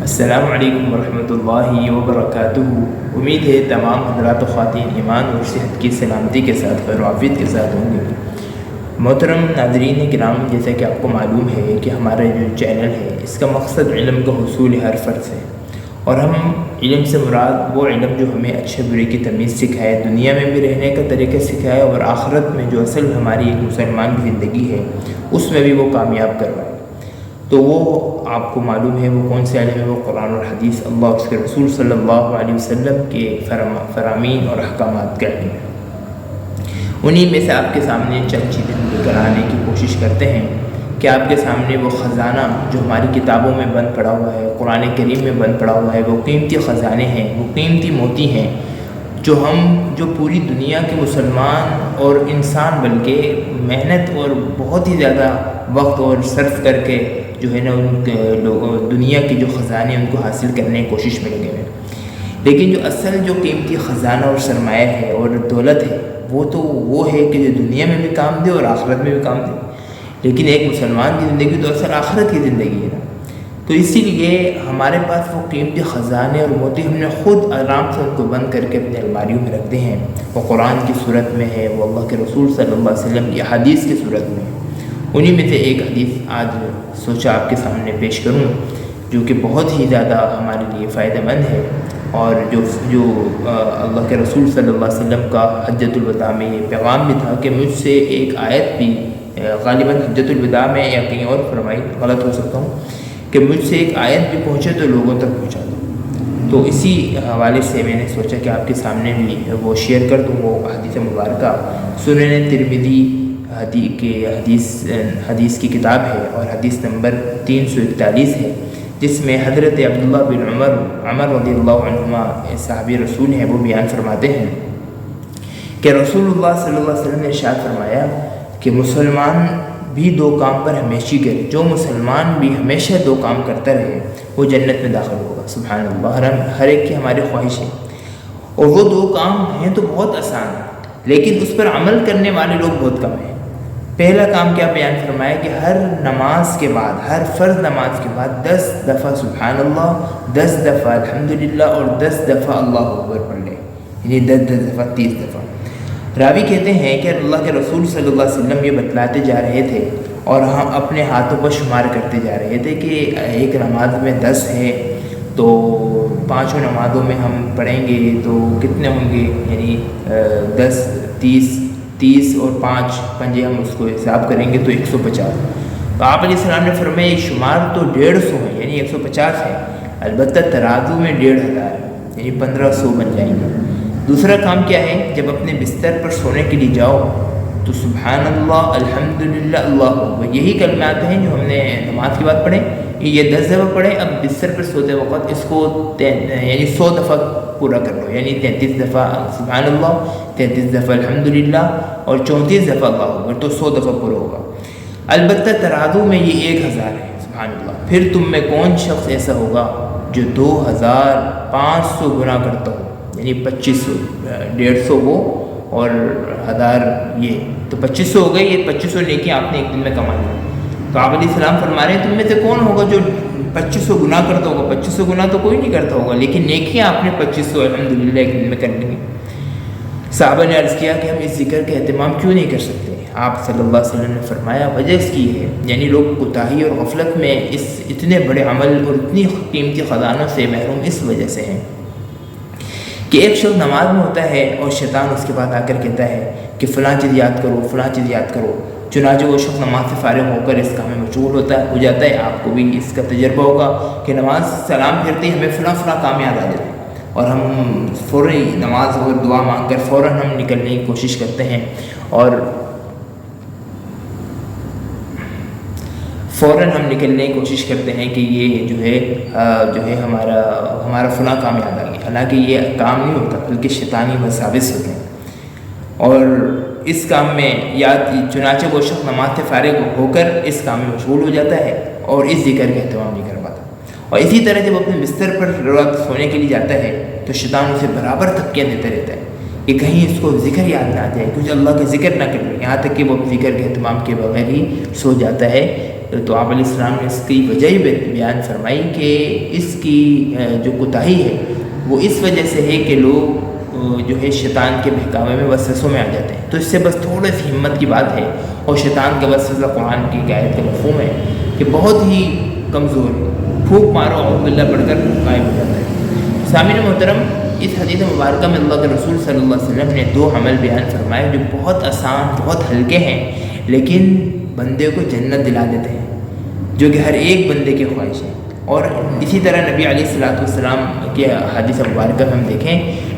السلام علیکم ورحمۃ اللہ وبرکاتہ۔ امید ہے تمام حضرات و خواتین ایمان اور صحت کی سلامتی کے ساتھ خیر و عافیت کے ساتھ ہوں گے۔ محترم ناظرین کرام، جیسا کہ آپ کو معلوم ہے کہ ہمارا جو چینل ہے اس کا مقصد علم کا حصول ہر فرد سے، اور ہم علم سے مراد وہ علم جو ہمیں اچھے برے کی تمیز سکھائے، دنیا میں بھی رہنے کا طریقہ سکھائے، اور آخرت میں جو اصل ہماری ایک مسلمان کی زندگی ہے اس میں بھی وہ کامیاب کروائے۔ تو وہ آپ کو معلوم ہے وہ کون سے علم ہے، وہ قرآن اور حدیث، اللہ اور اس کے رسول صلی اللہ علیہ وسلم کے فرامین اور احکامات کا علم ہے۔ انہی میں سے آپ کے سامنے چند چیزیں لے کر آنے کی کوشش کرتے ہیں کہ آپ کے سامنے وہ خزانہ جو ہماری کتابوں میں بند پڑا ہوا ہے، قرآن کریم میں بند پڑا ہوا ہے، وہ قیمتی خزانے ہیں، وہ قیمتی موتی ہیں جو پوری دنیا کے مسلمان اور انسان بلکہ محنت اور بہت ہی زیادہ وقت اور صرف کر کے جو ہے نا ان دنیا کے جو خزانے ان کو حاصل کرنے کی کوشش میں لگے ہوئے ہیں، لیکن جو اصل جو قیمتی خزانہ اور سرمایہ ہے اور دولت ہے وہ ہے کہ جو دنیا میں بھی کام دے اور آخرت میں بھی کام دے۔ لیکن ایک مسلمان کی زندگی تو اصل آخرت کی زندگی ہے نا، تو اسی لیے ہمارے پاس وہ قیمتی خزانے اور موتی ہم نے خود آرام سے ان کو بند کر کے اپنی الماریوں میں رکھتے ہیں۔ وہ قرآن کی صورت میں ہے، وہ اللہ کے رسول صلی اللہ علیہ وسلم کی حدیث کی صورت میں ہے۔ انہی میں سے ایک حدیث آج سوچا آپ کے سامنے پیش کروں جو کہ بہت ہی زیادہ ہمارے لیے فائدہ مند ہے، اور جو اللہ کے رسول صلی اللہ علیہ وسلم کا حجۃ الوداع میں یہ پیغام بھی تھا کہ مجھ سے ایک آیت بھی، غالباً حجۃ الوداع میں یا کہیں اور فرمائی، غلط ہو سکتا ہوں، کہ مجھ سے ایک آیت بھی پہنچے تو لوگوں تک پہنچا دو۔ تو اسی حوالے سے میں نے سوچا کہ آپ کے سامنے بھی وہ شیئر کر دوں۔ وہ حدیث مبارکہ سنن ترمذی حدیث کی کتاب ہے، اور حدیث نمبر 341 ہے، جس میں حضرت عبداللہ بن عمر رضی اللہ عنہما صحابی رسول ہیں، وہ بیان فرماتے ہیں کہ رسول اللہ صلی اللہ علیہ وسلم نے ارشاد فرمایا کہ مسلمان بھی دو کام پر ہمیشہ کرے، جو مسلمان بھی ہمیشہ دو کام کرتا رہے وہ جنت میں داخل ہوگا۔ سبحان اللہ، ہر ایک کی ہماری خواہش ہے، اور وہ دو کام ہیں تو بہت آسان ہیں، لیکن اس پر عمل کرنے والے لوگ بہت کم ہیں۔ پہلا کام کیا بیان فرمایا کہ ہر نماز کے بعد، ہر فرض نماز کے بعد 10 دفعہ سبحان اللہ، 10 دفعہ الحمدللہ اور 10 دفعہ اللہ اکبر پڑھ لیں، یعنی 10 دفعہ 30 دفعہ۔ راوی کہتے ہیں کہ اللہ کے رسول صلی اللہ علیہ وسلم یہ بتلاتے جا رہے تھے اور ہم اپنے ہاتھوں پر شمار کرتے جا رہے تھے کہ ایک نماز میں 10 ہے تو 5 نمازوں میں ہم پڑھیں گے تو کتنے ہوں گے، یعنی 10 30 اور 5 پنجے ہم اس کو حساب کریں گے تو 150۔ تو آپ علیہ السلام نے فرمایا یہ شمار تو 150 ہے، یعنی 150 ہے، البتہ ترازو میں 1500 ہے، یعنی 1500 بن جائیں گے۔ دوسرا کام کیا ہے، جب اپنے بستر پر سونے کے لیے جاؤ تو سبحان اللہ الحمدللہ اللہ اکبر، یہی کلمات ہیں جو ہم نے نماز کے بعد پڑھے، یہ 10 دفعہ پڑھے۔ اب بستر پر سوتے وقت اس کو یعنی 100 دفعہ پورا کر لو، یعنی 33 دفعہ سبحان اللہ، 33 دفعہ الحمدللہ اور 34 دفعہ اللہ اکبر، تو 100 دفعہ پورا ہوگا۔ البتہ ترازو میں یہ 1000 ہے، سبحان اللہ۔ پھر تم میں کون شخص ایسا ہوگا جو 2500 گناہ کرتا ہو، یعنی 2500، 150 وہ اور 1000 یہ، تو 2500 ہو گئے، یہ 2500 نیکی آپ نے ایک دن میں کما لیا۔ تو آپ علیہ السلام فرما رہے ہیں تم میں سے کون ہوگا جو 2500 گناہ کرتا ہوگا؟ 2500 گناہ تو کوئی نہیں کرتا ہوگا، لیکن نیکیاں آپ نے 2500 الحمدللہ ایک دن میں کر لیں گے۔ صحابہ نے عرض کیا کہ ہم اس ذکر کا اہتمام کیوں نہیں کر سکتے؟ آپ صلی اللہ علیہ وسلم نے فرمایا وجہ اس کی ہے، یعنی لوگ کوتاہی اور غفلت میں اس اتنے بڑے عمل اور اتنی قیمتی خزانوں سے محروم اس وجہ سے ہیں کہ ایک شخص نماز میں ہوتا ہے اور شیطان اس کے بعد آ کر کہتا ہے کہ فلاں چیز یاد کرو، فلاں چیز یاد کرو، چنانچہ وہ شخص نماز سے فارغ ہو کر اس کام میں مشغول ہو جاتا ہے۔ آپ کو بھی اس کا تجربہ ہوگا کہ نماز سلام پھرتے ہی ہمیں فلاں کام یاد آ جاتا ہے، اور ہم فوراً نماز اور دعا مانگ کر فوراً ہم نکلنے کی کوشش کرتے ہیں، اور فوراً ہم نکلنے کی کوشش کرتے ہیں کہ یہ جو ہے ہمارا فلاں کام یاد آ گیا، حالانکہ یہ کام نہیں ہوتا بلکہ شیطانی وساوس ہوتے ہیں، اور اس کام میں چنانچہ وہ شخص نماز سے فارغ ہو کر اس کام میں مشغول ہو جاتا ہے اور اس ذکر کا اہتمام نہیں کر پاتا۔ اور اسی طرح جب اپنے بستر پر رات سونے کے لیے جاتا ہے تو شیطان اسے برابر دھمکیاں دیتا رہتا ہے کہ کہیں اس کو ذکر یاد نہ آ جائے، کچھ اللہ کا ذکر نہ کر لے، یہاں تک کہ وہ ذکر کے اہتمام کے بغیر ہی سو جاتا ہے تو آپ علیہ السلام نے اس کی وجہ ہی بیان فرمائی کہ اس کی جو کوتاہی ہے وہ اس وجہ سے ہے کہ لوگ جو ہے شیطان کے بہکاوے میں وسوسوں میں آ جاتے ہیں. تو اس سے بس تھوڑی سی ہمت کی بات ہے. اور شیطان کا وسوسہ قرآن کی آیت کا مفہوم ہے کہ بہت ہی کمزور ہے، پھونک مارو اعوذ باللہ پڑھ کر غائب ہو جاتا ہے. سامعین محترم، اس حدیث مبارکہ میں اللہ کے رسول صلی اللہ علیہ وسلم نے 2 عمل بیان فرمائے جو بہت آسان، بہت ہلکے ہیں، لیکن بندے کو جنت دلا دیتے ہیں، جو کہ ہر ایک بندے کی خواہش ہے. اور اسی طرح نبی علیہ السلام کی حدیث مبارکہ میں ہم دیکھیں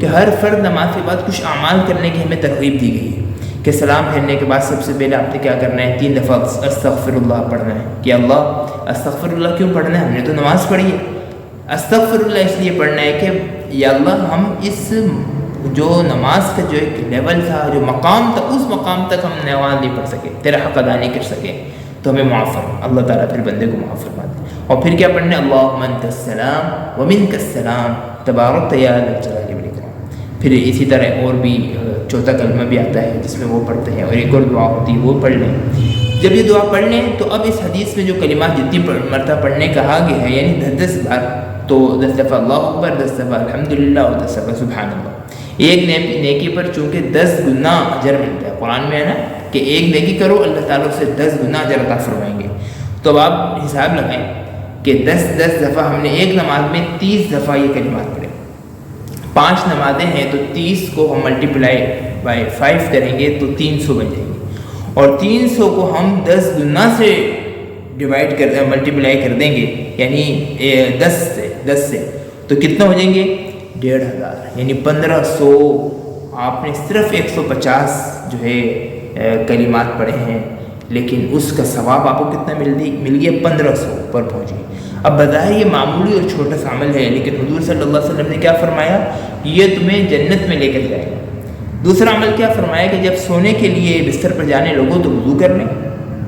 کہ ہر فرد نماز کے بعد کچھ اعمال کرنے کی ہمیں ترغیب دی گئی ہے کہ سلام پھیرنے کے بعد سب سے پہلے آپ نے کیا کرنا ہے؟ 3 دفعہ استغفر اللہ پڑھنا ہے. کہ اللہ استغفر اللہ کیوں پڑھنا ہے؟ ہم نے تو نماز پڑھی ہے. استغفر اللہ اس لیے پڑھنا ہے کہ یا اللہ ہم اس جو نماز کا جو ایک لیول تھا، جو مقام تھا، اس مقام تک ہم نماز نہیں پڑھ سکے، تیرا حق ادا نہیں کر سکے، تو ہمیں معاف فرما. اللہ تعالیٰ پھر بندے کو معاف فرماتے ہیں. اور پھر کیا پڑھنا ہے؟ اللہم انت السلام ومنک السلام تبارکت یا ذا الجلال والاکرام. پھر اسی طرح اور بھی 4تھا کلمہ بھی آتا ہے جس میں وہ پڑھتے ہیں، اور ایک اور دعا ہوتی ہے وہ پڑھ لیں. جب یہ دعا پڑھ لیں تو اب اس حدیث میں جو کلمات جتنی مرتبہ پڑھنے کہا گیا ہے، یعنی 10 بار، تو 10 دفعہ اللہ اکبر، 10 دفعہ الحمدللہ اور 10 دفعہ سبحان اللہ. ایک نیکی پر چونکہ 10 گنا اجر ملتا ہے. قرآن میں ہے نا کہ ایک نیکی کرو اللہ تعالیٰ سے 10 گنا اجر عطا فرمائیں گے. تو اب آپ حساب لگائیں کہ 10 دفعہ ہم نے ایک نماز میں 30 دفعہ یہ کلمات پڑھے. 5 نمازیں ہیں تو 30 کو ہم ملٹیپلائی بائی 5 کریں گے تو 300 بن جائیں گے. اور 300 کو ہم 10 گنا سے ڈیوائڈ کر ملٹیپلائی کر دیں گے، یعنی 10 سے تو کتنا ہو جائیں گے؟ 1500. یعنی 1500. آپ نے صرف 150 جو ہے کلمات پڑھے ہیں، لیکن اس کا ثواب آپ کو کتنا مل گیا؟ 1500 پر پہنچ گئی. اب بظاہر یہ معمولی اور چھوٹا سا عمل ہے، لیکن حضور صلی اللہ علیہ وسلم نے کیا فرمایا؟ یہ تمہیں جنت میں لے کر جائے گا. دوسرا عمل کیا فرمایا کہ جب سونے کے لیے بستر پر جانے لوگوں تو وضو کر لیں.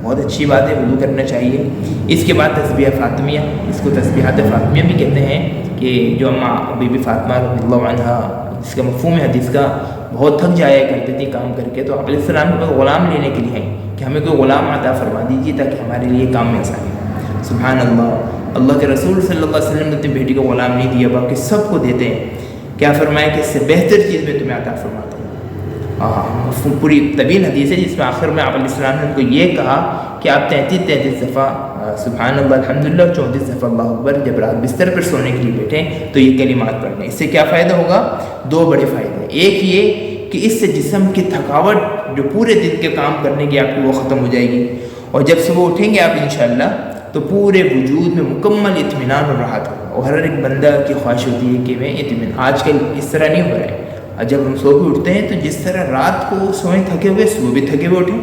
بہت اچھی بات ہے، وضو کرنا چاہیے. اس کے بعد تسبیح فاطمیہ، اس کو تسبیحات فاطمیہ بھی کہتے ہیں، کہ جو اماں بی بی فاطمہ رضی اللہ عنہا، جس کا مفہوم ہے حدیث کا، بہت تھک جایا کرتی تھی کام کر کے، تو آپ علیہ السلام کے پاس غلام لینے کے لیے ہیں کہ ہمیں کوئی غلام عطا فرما دیجیے تاکہ ہمارے لیے کام میں آسانی ہو. سبحان اللہ. اللہ کے رسول صلی اللہ علیہ وسلم نے اپنی بیٹی کو غلام نہیں دیا، باقی سب کو دیتے ہیں. کیا فرمایا کہ اس سے بہتر چیز میں تمہیں عطا فرماتا ہوں. پوری طویل حدیث ہے جس میں آخر میں آپ علیہ السلام نے ان کو یہ کہا کہ آپ 33 دفعہ سبحان اللہ الحمدللہ، 34 دفعہ اللہ اکبر جب رات بستر پر سونے کے لیے بیٹھیں تو یہ کلمات پڑھ لیں. اس سے کیا فائدہ ہوگا؟ 2 بڑے فائدے. ایک یہ کہ اس سے جسم کی تھکاوٹ جو پورے دن کے کام کرنے کی آپ کی وہ ختم ہو جائے گی، اور جب صبح اٹھیں گے آپ انشاءاللہ تو پورے وجود میں مکمل اطمینان اور راحت ہوگا. اور ہر ایک بندہ کی خواہش ہوتی ہے کہ میں اطمینان. آج کل اس طرح نہیں ہو رہا ہے. جب ہم سو کے اٹھتے ہیں تو جس طرح رات کو سوئیں تھکے ہوئے، صبح بھی تھکے ہوئے اٹھیں.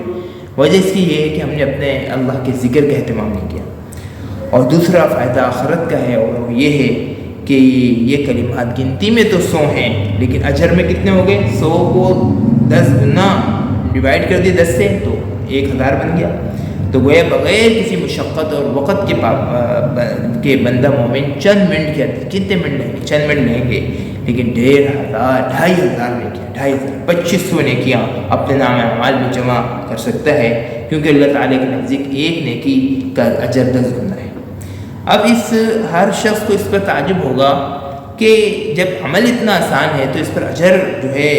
وجہ اس کی یہ ہے کہ ہم نے اپنے اللہ کے ذکر کا اہتمام نہیں کیا. اور دوسرا فائدہ آخرت کا ہے، اور وہ یہ ہے کہ یہ کلمات گنتی میں تو 100 ہیں، لیکن اجر میں کتنے ہو گئے؟ 100 کو 10 گنا ڈیوائڈ کر دیے 10 سے تو 1000 بن گیا. تو گویا بغیر کسی مشقت اور وقت کے بندہ مومن چند منٹ کے اندر، کتنے منٹ لیں گے؟ چند منٹ لیں گے، لیکن 1500 2500 نیکیاں، 2500 نیکیاں اپنے نام اعمال میں جمع کر سکتا ہے، کیونکہ اللہ تعالیٰ کے نزدیک ایک نیکی کا اجر 10 گنا ہے. اب اس ہر شخص کو اس پر تعجب ہوگا کہ جب عمل اتنا آسان ہے تو اس پر اجر جو ہے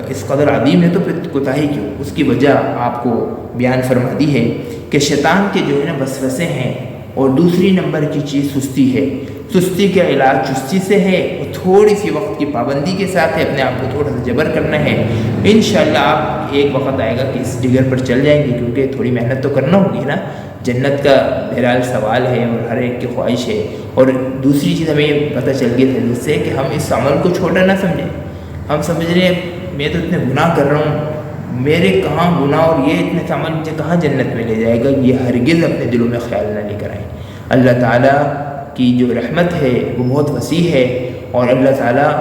اس قدر عظیم ہے، تو پھر کوتاہی کیوں؟ اس کی وجہ آپ کو بیان فرما دی ہے کہ شیطان کے جو ہے نا وسوسے ہیں، اور دوسری نمبر کی چیز سستی ہے. سستی کا علاج چستی سے ہے، اور تھوڑی سی وقت کی پابندی کے ساتھ ہے، اپنے آپ کو تھوڑا سا جبر کرنا ہے. انشاءاللہ آپ ایک وقت آئے گا کہ اس ڈگر پر چل جائیں گے، کیونکہ تھوڑی محنت تو کرنا ہوگی نا. جنت کا بہرحال سوال ہے اور ہر ایک کی خواہش ہے. اور دوسری چیز ہمیں یہ پتہ چل گئی تھی جس سے کہ ہم اس عمل کو چھوٹا نہ سمجھیں. ہم سمجھ رہے ہیں میں تو اتنے گناہ کر رہا ہوں، میرے کہاں گناہ اور یہ اتنے عمل مجھے کہاں جنت میں لے جائے گا. یہ ہرگز اپنے دلوں میں خیال نہ لے کر آئیں. اللہ تعالیٰ کی جو رحمت ہے وہ بہت وسیع ہے، اور اللہ تعالیٰ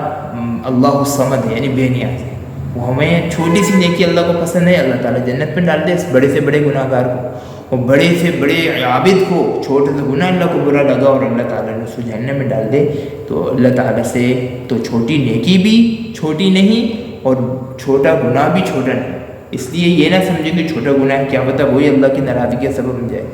اللہ الصمد ہے، یعنی بے نیاز ہے. وہ ہمیں چھوٹی سی نیکی اللہ کو پسند ہے، اللہ تعالیٰ جنت میں ڈال دے اس بڑے سے بڑے گناہ گار کو. اور بڑے سے بڑے عابد کو چھوٹے سے گناہ اللہ کو برا لگا اور اللہ تعالیٰ نے اس کو جہنم میں ڈال دے، تو اللہ تعالیٰ سے تو چھوٹی نیکی بھی چھوٹی نہیں اور چھوٹا گناہ بھی چھوٹا نہیں. اس لیے یہ نہ سمجھیں کہ چھوٹا گناہ ہے کیا پتہ وہی اللہ کی ناراضگی کا سبب بن جائے.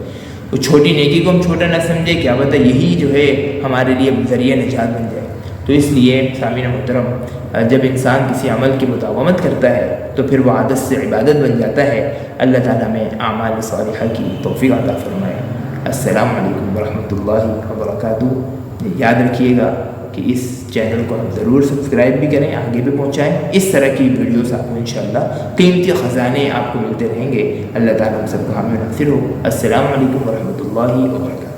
وہ چھوٹی نیکی کو ہم چھوٹا نہ سمجھیں، کیا پتہ یہی جو ہے ہمارے لیے ذریعہ نجات بن جائے۔ تو اس لیے سامعین محترم، جب انسان کسی عمل کی مداومت کرتا ہے تو پھر وہ عادت سے عبادت بن جاتا ہے۔ اللہ تعالیٰ میں اعمال صالحہ کی توفیق عطا فرمائے۔ السلام علیکم ورحمۃ اللہ وبرکاتہ۔ یاد رکھیے گا کہ اس چینل کو آپ ضرور سبسکرائب بھی کریں، آگے بھی پہنچائیں۔ اس طرح کی ویڈیوز آپ کو انشاءاللہ قیمتی خزانے آپ کو ملتے رہیں گے۔ اللہ تعالیٰ ہم سب کو حامی و ناصر ہو۔ السلام علیکم ورحمۃ اللہ وبرکاتہ۔